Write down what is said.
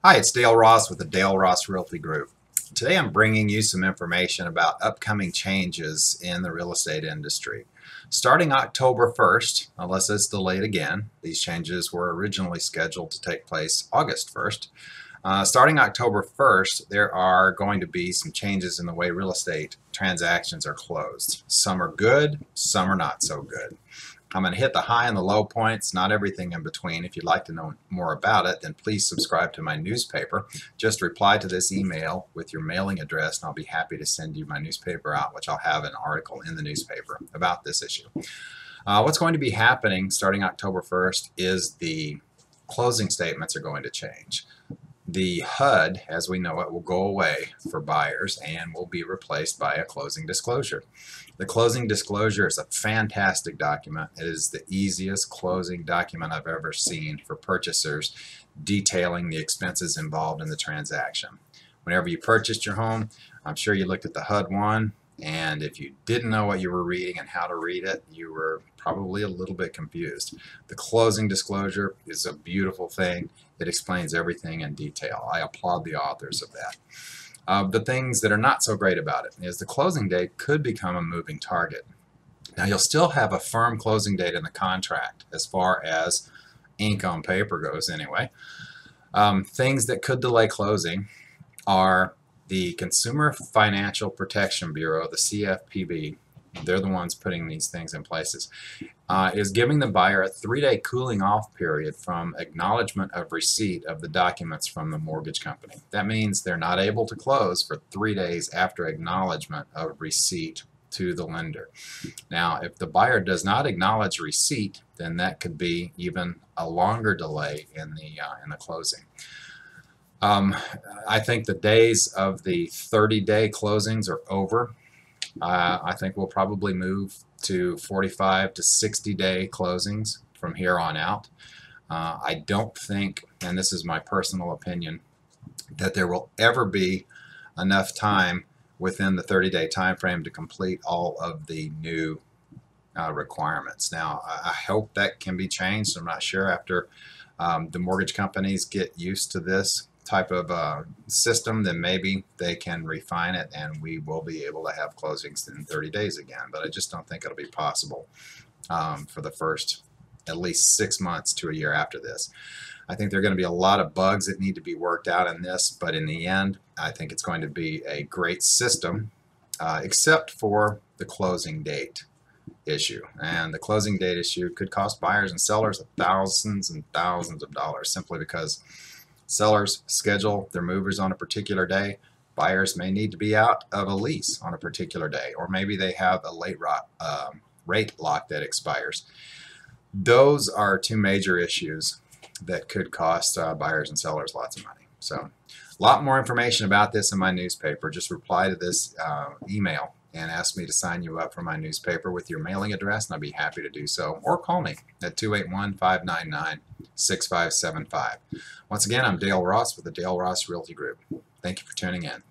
Hi, it's Dale Ross with the Dale Ross Realty Group. Today I'm bringing you some information about upcoming changes in the real estate industry. Starting October 1st, unless it's delayed again, these changes were originally scheduled to take place August 1st. Starting October 1st, there are going to be some changes in the way real estate transactions are closed. Some are good, some are not so good. I'm going to hit the high and the low points, not everything in between. If you'd like to know more about it, then please subscribe to my newspaper. Just reply to this email with your mailing address, and I'll be happy to send you my newspaper out, which I'll have an article in the newspaper about this issue. What's going to be happening starting October 1st is the closing statements are going to change. The HUD, as we know it, will go away for buyers and will be replaced by a closing disclosure. The closing disclosure is a fantastic document. It is the easiest closing document I've ever seen for purchasers, detailing the expenses involved in the transaction. Whenever you purchased your home, I'm sure you looked at the HUD one, and if you didn't know what you were reading and how to read it, you were probably a little bit confused. The closing disclosure is a beautiful thing. It explains everything in detail. I applaud the authors of that. The things that are not so great about it is the closing date could become a moving target. Now, you'll still have a firm closing date in the contract as far as ink on paper goes anyway. Things that could delay closing are the Consumer Financial Protection Bureau, the CFPB. They're the ones putting these things in places, is giving the buyer a 3-day cooling off period from acknowledgement of receipt of the documents from the mortgage company. That means they're not able to close for 3 days after acknowledgement of receipt to the lender. Now, if the buyer does not acknowledge receipt, then that could be even a longer delay in the closing. I think the days of the 30-day closings are over. I think we'll probably move to 45 to 60-day closings from here on out. I don't think, and this is my personal opinion, that there will ever be enough time within the 30-day time frame to complete all of the new requirements. Now, I hope that can be changed. I'm not sure after the mortgage companies get used to this type of system, then maybe they can refine it and we will be able to have closings in 30 days again. But I just don't think it'll be possible for the first at least 6 months to a year after this. I think there are going to be a lot of bugs that need to be worked out in this, but in the end, I think it's going to be a great system, except for the closing date issue. And the closing date issue could cost buyers and sellers thousands and thousands of dollars simply because sellers schedule their movers on a particular day. Buyers may need to be out of a lease on a particular day, or maybe they have a rate lock that expires. Those are two major issues that could cost buyers and sellers lots of money. So a lot more information about this in my newspaper. Just reply to this email and ask me to sign you up for my newspaper with your mailing address, and I'll be happy to do so. Or call me at 281-599-6575. Once again, I'm Dale Ross with the Dale Ross Realty Group. Thank you for tuning in.